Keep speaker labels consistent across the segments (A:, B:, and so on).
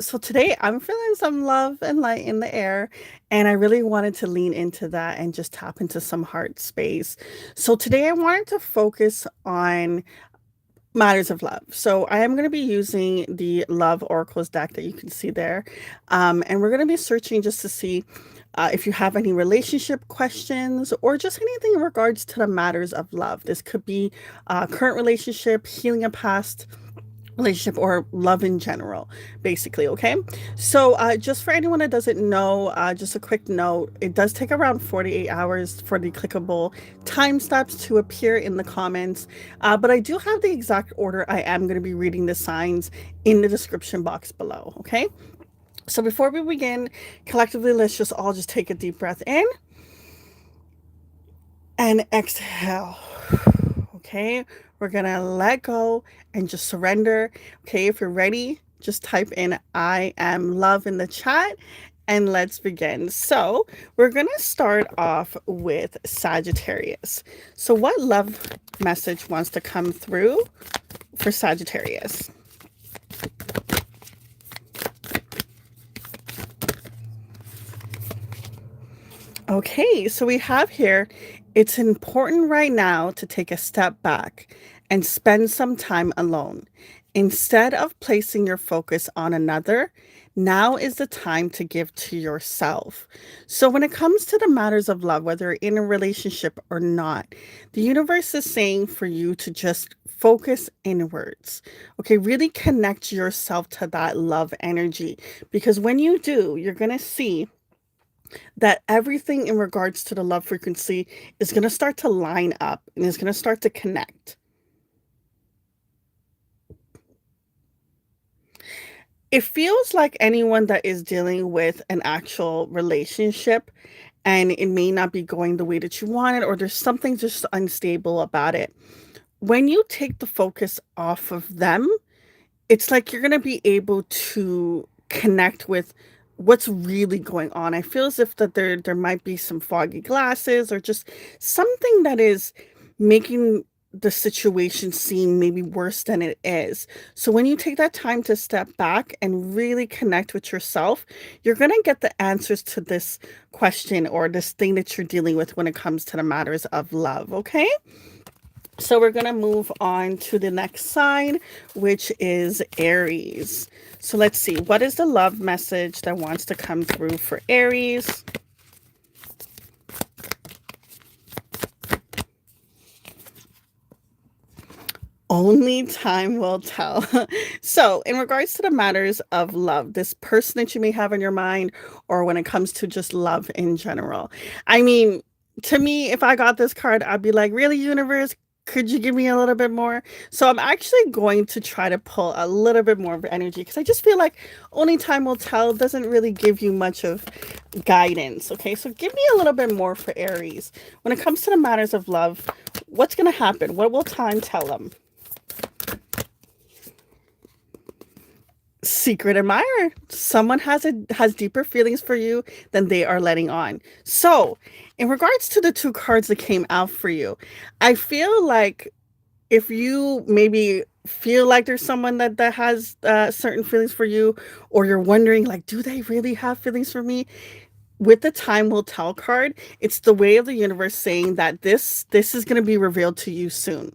A: So today I'm feeling some love and light in the air, and I really wanted to lean into that and just tap into some heart space. So today I wanted to focus on matters of love. So I am going to be using the Love Oracles deck that you can see there. And we're going to be searching just to see if you have any relationship questions or just anything in regards to the matters of love. This could be current relationship, healing a past relationship, or love in general, basically. Okay, so just for anyone that doesn't know, just a quick note, it does take around 48 hours for the clickable time steps to appear in the comments, but I do have the exact order I am going to be reading the signs in the description box below. Okay, so before we begin, collectively, let's just all just take a deep breath in and exhale. Okay, we're gonna let go and just surrender. Okay, if you're ready, just type in I am love in the chat and let's begin. So, we're gonna start off with Sagittarius. So, what love message wants to come through for Sagittarius? Okay, so we have here, it's important right now to take a step back and spend some time alone. Instead of placing your focus on another, now is the time to give to yourself. So, when it comes to the matters of love, whether you're in a relationship or not, the universe is saying for you to just focus inwards. Okay, really connect yourself to that love energy, because when you do, you're going to see that everything in regards to the love frequency is going to start to line up and is going to start to connect. It feels like anyone that is dealing with an actual relationship and it may not be going the way that you want it, or there's something just unstable about it. When you take the focus off of them, it's like you're going to be able to connect with what's really going on. I feel as if that there might be some foggy glasses or just something that is making the situation seem maybe worse than it is. So when you take that time to step back and really connect with yourself, you're going to get the answers to this question or this thing that you're dealing with when it comes to the matters of love, okay? So we're going to move on to the next sign, which is Aries. So let's see, what is the love message that wants to come through for Aries? Only time will tell. So, in regards to the matters of love, this person that you may have in your mind, or when it comes to just love in general, I mean, to me, if I got this card, I'd be like, really, universe? Could you give me a little bit more? So, I'm actually going to try to pull a little bit more of energy because I just feel like only time will tell doesn't really give you much of guidance. Okay, so give me a little bit more for Aries. When it comes to the matters of love, what's going to happen? What will time tell them? Secret admirer. Someone has deeper feelings for you than they are letting on. So, in regards to the two cards that came out for you, I feel like if you maybe feel like there's someone that has certain feelings for you, or you're wondering like, do they really have feelings for me? With the time will tell card, it's the way of the universe saying that this is going to be revealed to you soon.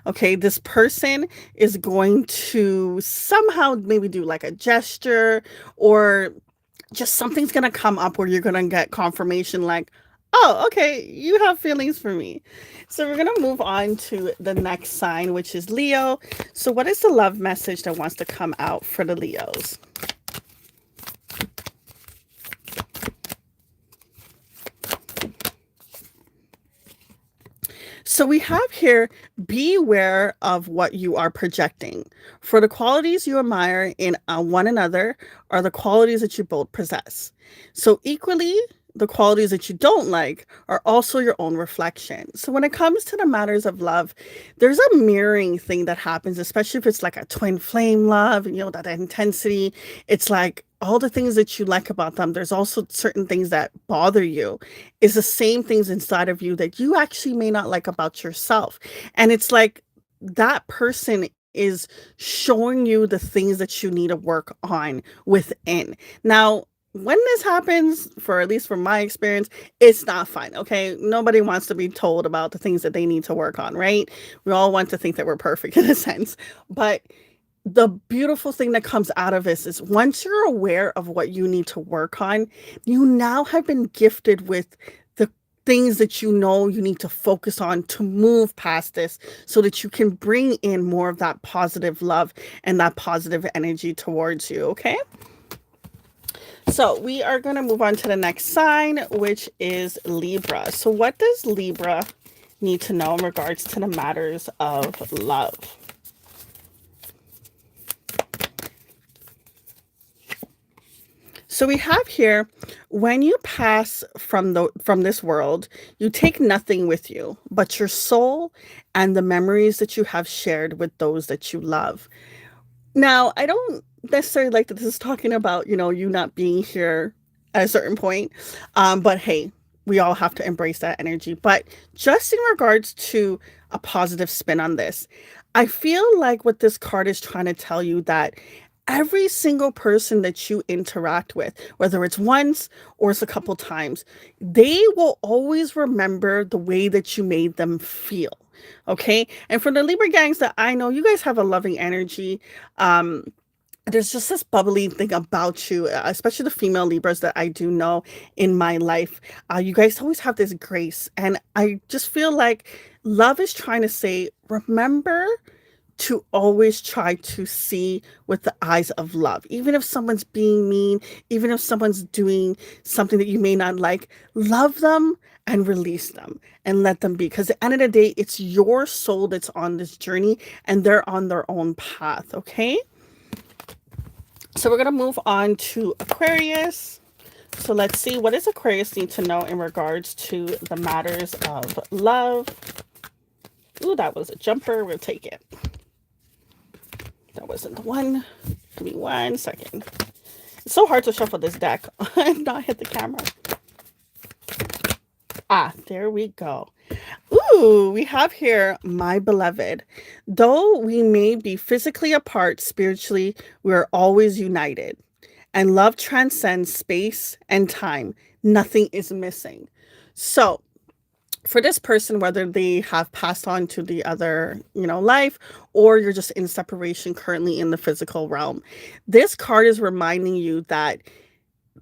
A: Okay, this person is going to somehow maybe do like a gesture, or just something's going to come up where you're going to get confirmation like, oh, okay, you have feelings for me. So we're going to move on to the next sign, which is Leo. So what is the love message that wants to come out for the Leos? So we have here, beware of what you are projecting. For the qualities you admire in one another are the qualities that you both possess. So equally, the qualities that you don't like are also your own reflection. So when it comes to the matters of love, there's a mirroring thing that happens, especially if it's like a twin flame love, and you know, that intensity. It's like all the things that you like about them, there's also certain things that bother you, is the same things inside of you that you actually may not like about yourself. And it's like that person is showing you the things that you need to work on within. Now, when this happens, for at least from my experience, it's not fun. Okay. Nobody wants to be told about the things that they need to work on, right? We all want to think that we're perfect in a sense. But the beautiful thing that comes out of this is once you're aware of what you need to work on, you now have been gifted with the things that you know you need to focus on to move past this so that you can bring in more of that positive love and that positive energy towards you. Okay. So we are going to move on to the next sign, which is Libra. So what does Libra need to know in regards to the matters of love? So we have here, when you pass from this world, you take nothing with you but your soul and the memories that you have shared with those that you love. Now, I don't necessarily like that this is talking about, you not being here at a certain point. But hey, we all have to embrace that energy. But just in regards to a positive spin on this, I feel like what this card is trying to tell you that every single person that you interact with, whether it's once or it's a couple times, they will always remember the way that you made them feel. Okay. And for the Libra gangs that I know, you guys have a loving energy. Um, there's just this bubbly thing about you, especially the female Libras that I do know in my life. You guys always have this grace. And I just feel like love is trying to say, remember to always try to see with the eyes of love. Even if someone's being mean, even if someone's doing something that you may not like, love them and release them and let them be. Because at the end of the day, it's your soul that's on this journey and they're on their own path, okay? So we're going to move on to Aquarius. So let's see, what does Aquarius need to know in regards to the matters of love? Ooh, that was a jumper. We'll take it. That wasn't the one. Give me 1 second. It's so hard to shuffle this deck and not hit the camera. Ah, there we go. Ooh, we have here, my beloved. Though we may be physically apart, spiritually, we are always united. And love transcends space and time. Nothing is missing. So for this person, whether they have passed on to the other, life, or you're just in separation currently in the physical realm, this card is reminding you that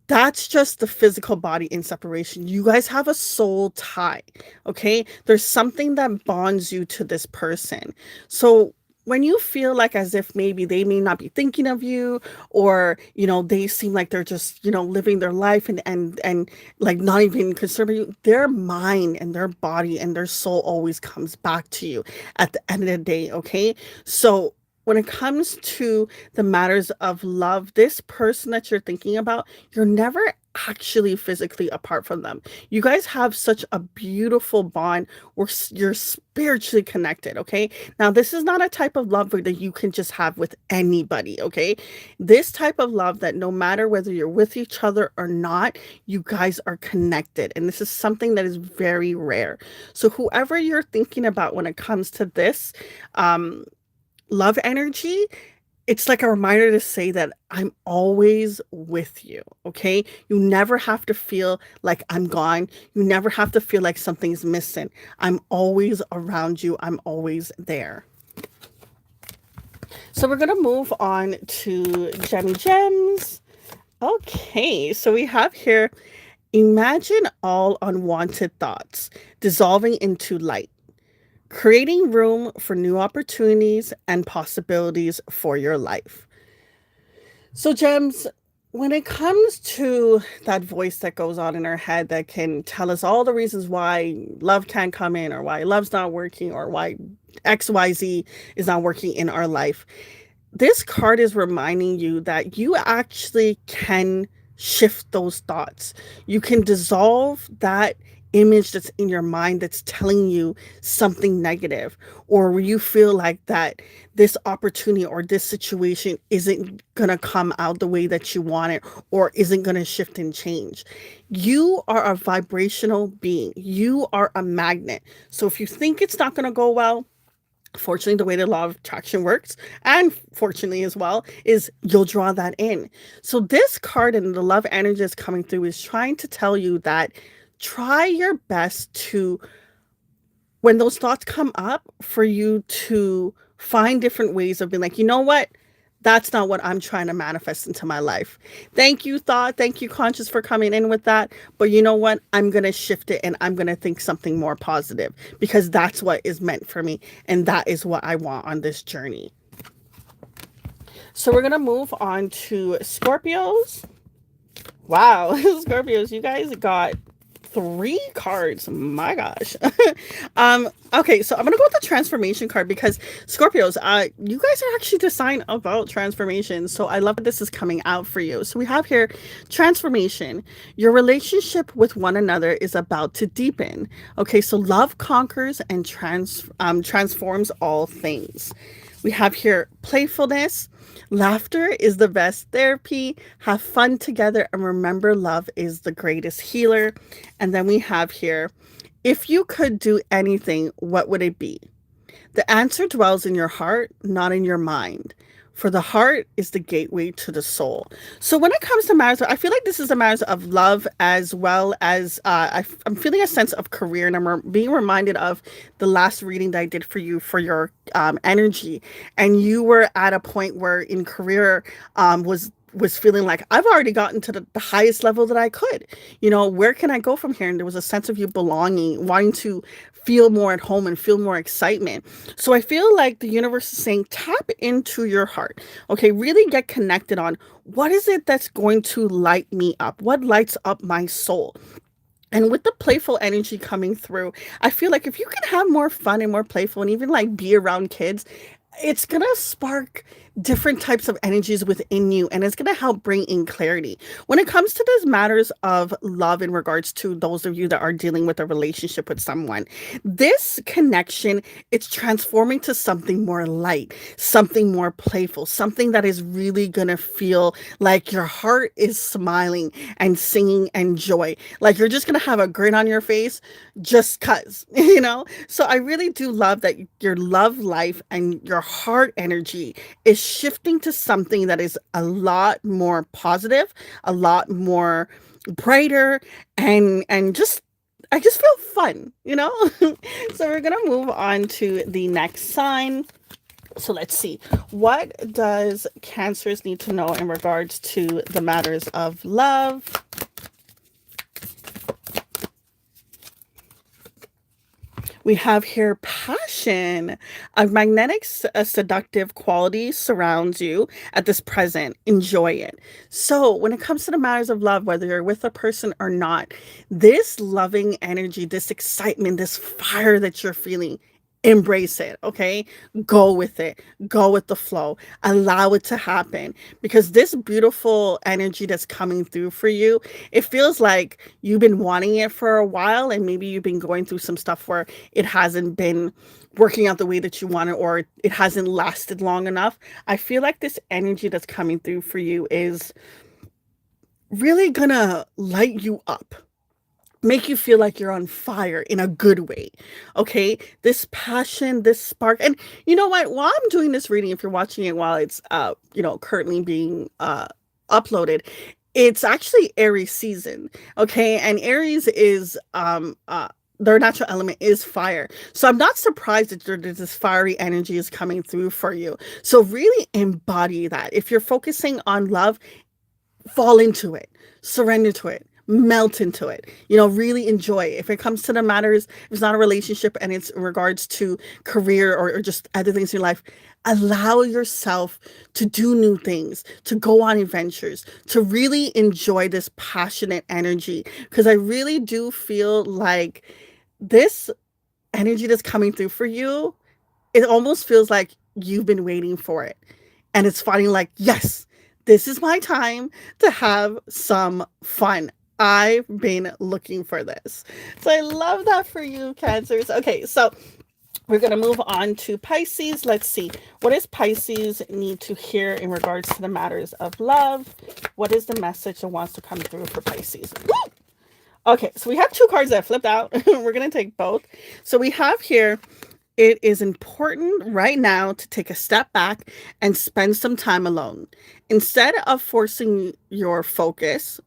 A: that's just the physical body in separation. You guys have a soul tie, okay? There's something that bonds you to this person. So when you feel like as if maybe they may not be thinking of you, or they seem like they're just living their life and like not even concerned with you, their mind and their body and their soul always comes back to you at the end of the day. Okay, so when it comes to the matters of love, this person that you're thinking about, you're never actually physically apart from them. You guys have such a beautiful bond where you're spiritually connected, okay? Now, this is not a type of love that you can just have with anybody, okay? This type of love that no matter whether you're with each other or not, you guys are connected. And this is something that is very rare. So whoever you're thinking about when it comes to this, love energy, it's like a reminder to say that I'm always with you, okay? You never have to feel like I'm gone. You never have to feel like something's missing. I'm always around you. I'm always there. So we're going to move on to Gem Gems. Okay, so we have here, imagine all unwanted thoughts dissolving into light, creating room for new opportunities and possibilities for your life. So, Gems, when it comes to that voice that goes on in our head that can tell us all the reasons why love can't come in, or why love's not working, or why XYZ is not working in our life, this card is reminding you that you actually can shift those thoughts. You can dissolve that image that's in your mind that's telling you something negative, or where you feel like that this opportunity or this situation isn't going to come out the way that you want it, or isn't going to shift and change. You are a vibrational being. You are a magnet. So if you think it's not going to go well, Fortunately, the way the law of attraction works, and fortunately as well, is you'll draw that in. So this card and the love energy is coming through is trying to tell you that try your best to, when those thoughts come up, for you to find different ways of being like, you know what? That's not what I'm trying to manifest into my life. Thank you, thought. Thank you, conscious, for coming in with that. But you know what? I'm going to shift it and I'm going to think something more positive because that's what is meant for me. And that is what I want on this journey. So we're going to move on to Scorpios. Wow, Scorpios, you guys got 3 cards. My gosh. Okay, so I'm gonna go with the transformation card because Scorpios, you guys are actually the sign about transformation. So I love that this is coming out for you. So we have here transformation. Your relationship with one another is about to deepen. Okay, so love conquers and transforms all things. We have here playfulness. Laughter is the best therapy. Have fun together and remember love is the greatest healer. And then we have here, if you could do anything, what would it be? The answer dwells in your heart, not in your mind. For the heart is the gateway to the soul. So when it comes to matters, I feel like this is a matter of love as well as I'm feeling a sense of career, and I'm being reminded of the last reading that I did for you for your energy, and you were at a point where in career was feeling like I've already gotten to the highest level that I could. You know, where can I go from here? And there was a sense of you belonging, wanting to feel more at home and feel more excitement. So I feel like the universe is saying tap into your heart. Okay, really get connected on what is it that's going to light me up? What lights up my soul? And with the playful energy coming through, I feel like if you can have more fun and more playful and even like be around kids, it's going to spark different types of energies within you and it's going to help bring in clarity. When it comes to these matters of love in regards to those of you that are dealing with a relationship with someone, this connection, it's transforming to something more light, something more playful, something that is really going to feel like your heart is smiling and singing and joy. Like you're just going to have a grin on your face just cuz, you know? So I really do love that your love life and your heart energy is shifting to something that is a lot more positive, a lot more brighter, and just I just feel fun, you know? So we're gonna move on to the next sign. So let's see. What does Cancers need to know in regards to the matters of love? We have here passion. A magnetic, seductive quality surrounds you at this present. Enjoy it. So when it comes to the matters of love, whether you're with a person or not, this loving energy, this excitement, this fire that you're feeling, embrace it. Okay, go with it, go with the flow, allow it to happen, because this beautiful energy that's coming through for you, it feels like you've been wanting it for a while and maybe you've been going through some stuff where it hasn't been working out the way that you want it, or it hasn't lasted long enough. I feel like this energy that's coming through for you is really gonna light you up, make you feel like you're on fire in a good way. Okay, this passion, this spark. And you know what, while I'm doing this reading, if you're watching it while it's currently being uploaded, it's actually Aries season. Okay, and Aries is their natural element is fire. So I'm not surprised that there's this fiery energy is coming through for you. So really embody that. If you're focusing on love, fall into it, surrender to it, melt into it, really enjoy it. If it comes to the matters, if it's not a relationship and it's in regards to career or just other things in your life, allow yourself to do new things, to go on adventures, to really enjoy this passionate energy. Because I really do feel like this energy that's coming through for you, it almost feels like you've been waiting for it. And it's finally like, yes, this is my time to have some fun. I've been looking for this. So I love that for you, Cancers. Okay, so we're going to move on to Pisces. Let's see. What does Pisces need to hear in regards to the matters of love? What is the message that wants to come through for Pisces? Woo! Okay, so we have 2 cards that flipped out. We're going to take both. So we have here, it is important right now to take a step back and spend some time alone. Instead of placing your focus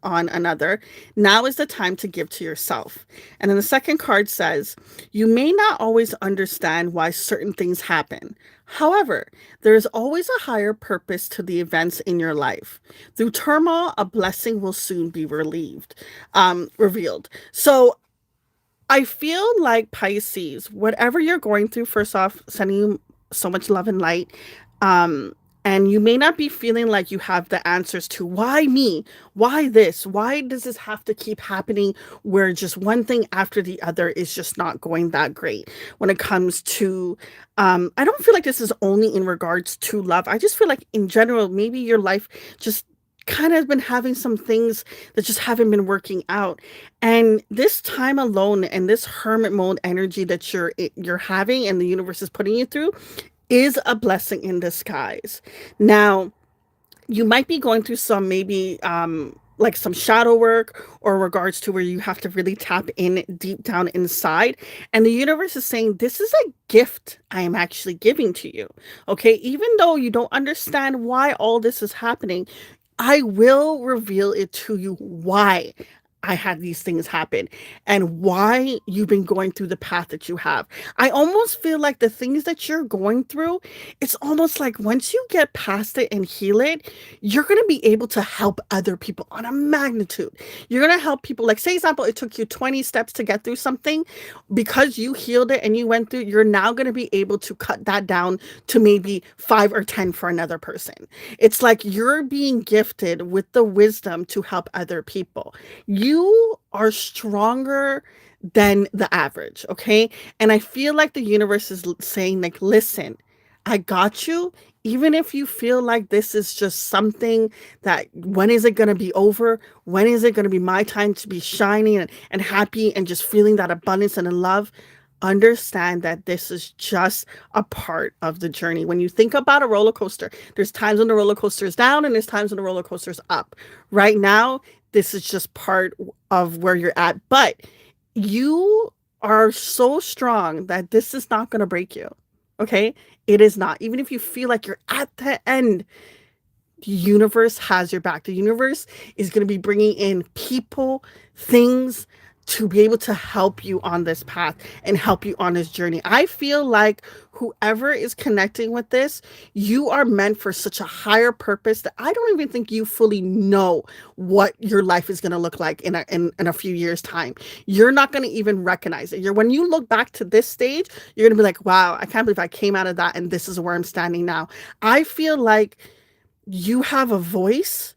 A: on another, now is the time to give to yourself. And then the second card says, you may not always understand why certain things happen. However, there is always a higher purpose to the events in your life. Through turmoil, a blessing will soon be revealed. So I feel like Pisces, whatever you're going through, first off, sending you so much love and light. Um, and you may not be feeling like you have the answers to why me, why this, why does this have to keep happening where just one thing after the other is just not going that great when it comes to, I don't feel like this is only in regards to love. I just feel like in general, maybe your life just kind of been having some things that just haven't been working out. And this time alone and this hermit mode energy that you're having and the universe is putting you through is a blessing in disguise. Now, you might be going through some maybe like some shadow work or regards to where you have to really tap in deep down inside, and the universe is saying this is a gift I am actually giving to you. Okay, even though you don't understand why all this is happening, I will reveal it to you why I had these things happen and why you've been going through the path that you have. I almost feel like the things that you're going through, it's almost like once you get past it and heal it, you're going to be able to help other people on a magnitude. You're going to help people, like, say, example, it took you 20 steps to get through something. Because you healed it and you went through, you're now going to be able to cut that down to maybe 5 or 10 for another person. It's like you're being gifted with the wisdom to help other people. You are stronger than the average, okay? And I feel like the universe is saying, like, listen, I got you. Even if you feel like this is just something that, when is it going to be over? When is it going to be my time to be shining and happy and just feeling that abundance and in love? Understand that this is just a part of the journey. When you think about a roller coaster, there's times when the roller coaster is down and there's times when the roller coaster is up. Right now, this is just part of where you're at. But you are so strong that this is not going to break you. Okay? It is not. Even if you feel like you're at the end, the universe has your back. The universe is going to be bringing in people, things to be able to help you on this path and help you on this journey. I feel like whoever is connecting with this, you are meant for such a higher purpose that I don't even think you fully know what your life is going to look like in a few years' time. You're not going to even recognize it. When you look back to this stage, you're going to be like, wow, I can't believe I came out of that and this is where I'm standing now. I feel like you have a voice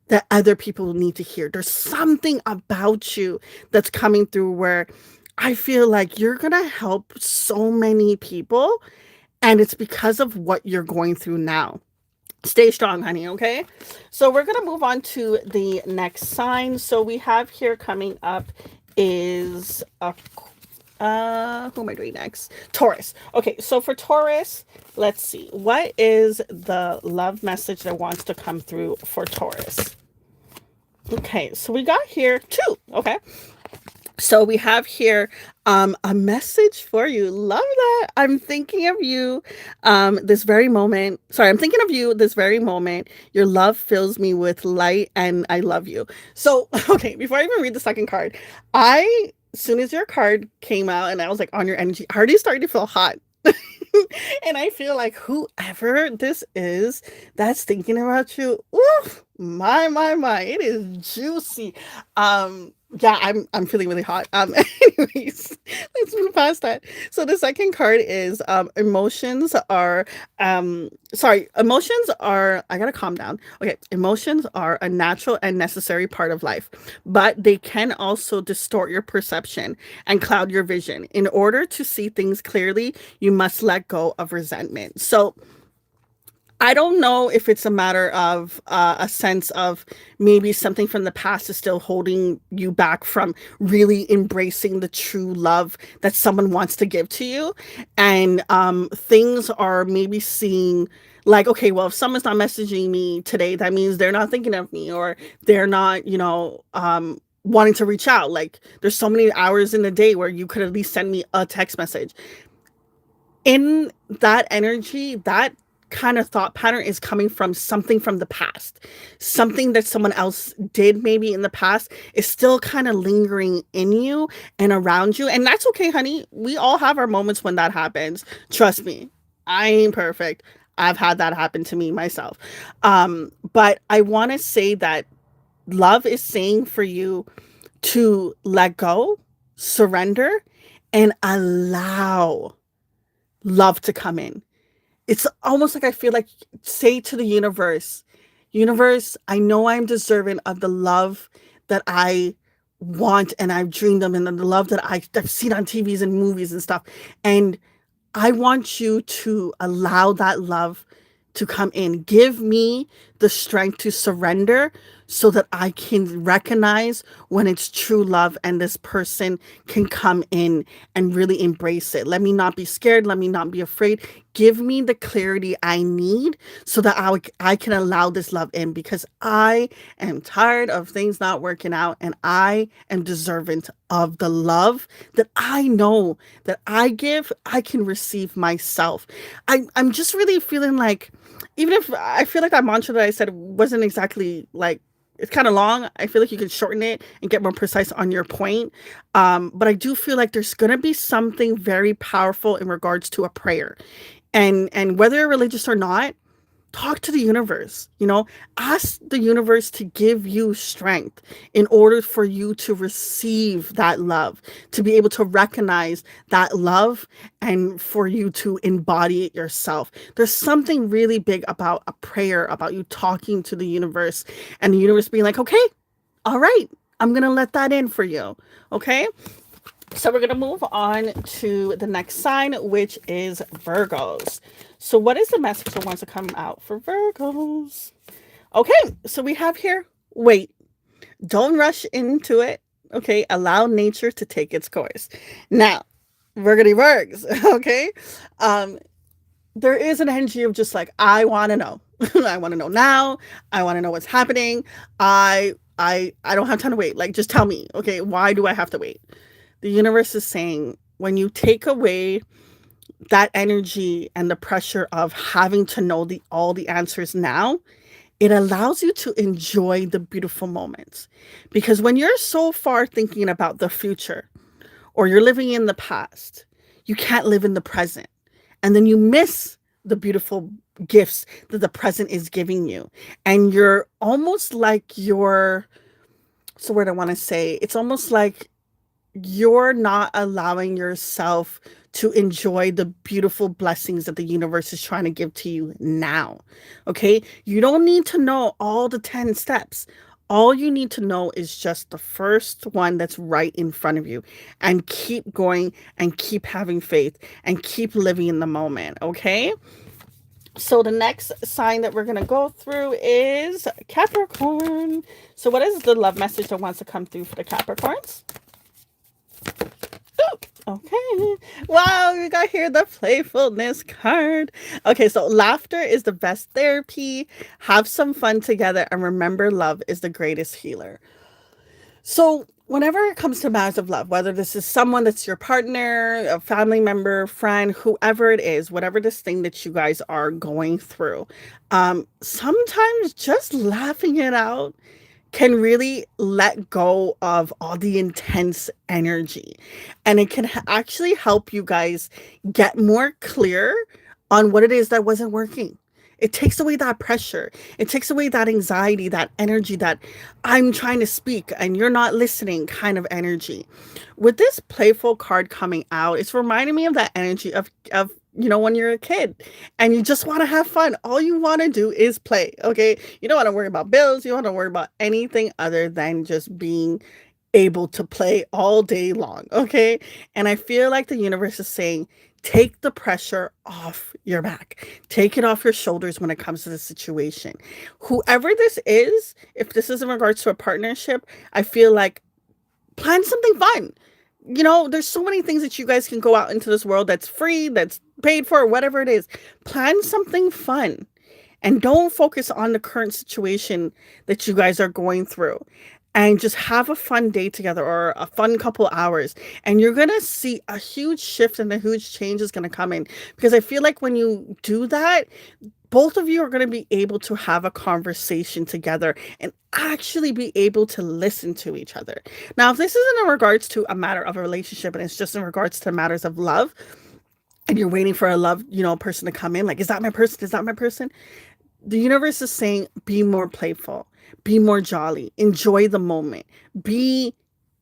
A: that other people need to hear. There's something about you that's coming through where I feel like you're going to help so many people. And it's because of what you're going through now. Stay strong, honey, okay? So we're going to move on to the next sign. So we have here coming up is who am I doing next? Taurus. Okay, so for Taurus, let's see. What is the love message that wants to come through for Taurus? Okay, so we got here 2. Okay. So we have here a message for you. Love that. I'm thinking of you this very moment. Sorry, I'm thinking of you this very moment. Your love fills me with light and I love you. So, okay, before I even read the second card, as soon as your card came out and I was like on your energy, I already started to feel hot. And I feel like whoever this is that's thinking about you, oof, my, it is juicy. Yeah, I'm feeling really hot. Anyways, let's move past that. So the second card is emotions are I gotta calm down. Okay, emotions are a natural and necessary part of life, but they can also distort your perception and cloud your vision. In order to see things clearly, you must let go of resentment. So I don't know if it's a matter of a sense of maybe something from the past is still holding you back from really embracing the true love that someone wants to give to you. And things are maybe seeing like, okay, well, if someone's not messaging me today, that means they're not thinking of me or they're not, wanting to reach out. Like, there's so many hours in the day where you could at least send me a text message. In that energy, that kind of thought pattern is coming from something from the past. Something that someone else did maybe in the past is still kind of lingering in you and around you. And that's okay, honey. We all have our moments when that happens. Trust me, I ain't perfect. I've had that happen to me myself. But I want to say that love is saying for you to let go, surrender, and allow love to come in. It's almost like I feel like say to the universe, universe, I know I'm deserving of the love that I want and I've dreamed of and the love that I've seen on TVs and movies and stuff. And I want you to allow that love to come in. Give me the strength to surrender so that I can recognize when it's true love and this person can come in and really embrace it. Let me not be scared. Let me not be afraid. Give me the clarity I need so that I can allow this love in, because I am tired of things not working out and I am deserving of the love that I know that I give, I can receive myself. I'm just really feeling like, even if I feel like that mantra that I said wasn't exactly like, it's kind of long. I feel like you could shorten it and get more precise on your point. But I do feel like there's going to be something very powerful in regards to a prayer. And whether you're religious or not, talk to the universe, ask the universe to give you strength in order for you to receive that love, to be able to recognize that love and for you to embody it yourself. There's something really big about a prayer, about you talking to the universe and the universe being like, okay, all right, I'm going to let that in for you. Okay. So we're going to move on to the next sign, which is Virgos. So what is the message that wants to come out for Virgos? Okay, so we have here, wait, don't rush into it. Okay, allow nature to take its course. Now, Virgity Virgs, okay? There is an energy of just like, I want to know. I want to know now. I want to know what's happening. I don't have time to wait. Like, just tell me, okay, why do I have to wait? The universe is saying, when you take away that energy and the pressure of having to know all the answers now, it allows you to enjoy the beautiful moments. Because when you're so far thinking about the future or you're living in the past, you can't live in the present. And then you miss the beautiful gifts that the present is giving you. And you're almost like what's the word I want to say? It's almost like you're not allowing yourself to enjoy the beautiful blessings that the universe is trying to give to you now. Okay? You don't need to know all the 10 steps. All you need to know is just the first one that's right in front of you, and keep going and keep having faith and keep living in the moment. Okay? So the next sign that we're going to go through is Capricorn. So what is the love message that wants to come through for the Capricorns? Okay. Wow, we got here the playfulness card. Okay, so laughter is the best therapy. Have some fun together and remember love is the greatest healer. So whenever it comes to matters of love, whether this is someone that's your partner, a family member, friend, whoever it is, whatever this thing that you guys are going through, sometimes just laughing it out can really let go of all the intense energy. And it can actually help you guys get more clear on what it is that wasn't working. It takes away that pressure. It takes away that anxiety, that energy that I'm trying to speak and you're not listening kind of energy. With this playful card coming out, it's reminding me of that energy of when you're a kid and you just want to have fun. All you want to do is play, okay? You don't want to worry about bills. You don't want to worry about anything other than just being able to play all day long, okay? And I feel like the universe is saying, take the pressure off your back. Take it off your shoulders when it comes to the situation. Whoever this is, if this is in regards to a partnership, I feel like plan something fun. There's so many things that you guys can go out into this world that's free, that's paid for, whatever it is. Plan something fun and don't focus on the current situation that you guys are going through. and just have a fun day together or a fun couple hours, and you're going to see a huge shift and a huge change is going to come in, because I feel like when you do that, both of you are going to be able to have a conversation together and actually be able to listen to each other. Now, if this isn't in regards to a matter of a relationship and it's just in regards to matters of love, and you're waiting for a love, person to come in, like, is that my person? Is that my person? The universe is saying, be more playful, be more jolly, enjoy the moment, be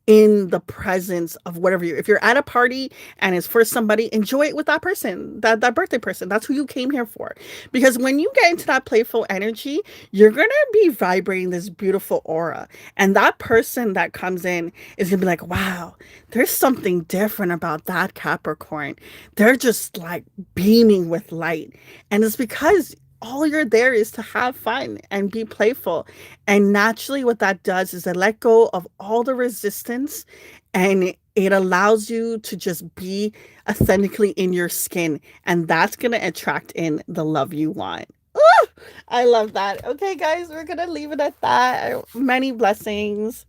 A: in the presence of whatever if you're at a party and it's for somebody, enjoy it with that person, that birthday person. That's who you came here for. Because when you get into that playful energy, you're gonna be vibrating this beautiful aura. And that person that comes in is gonna be like, wow, there's something different about that Capricorn. They're just like beaming with light. And it's because all you're there is to have fun and be playful. And naturally, what that does is it let go of all the resistance, and it allows you to just be authentically in your skin. And that's going to attract in the love you want. Ooh, I love that. Okay, guys, we're going to leave it at that. Many blessings.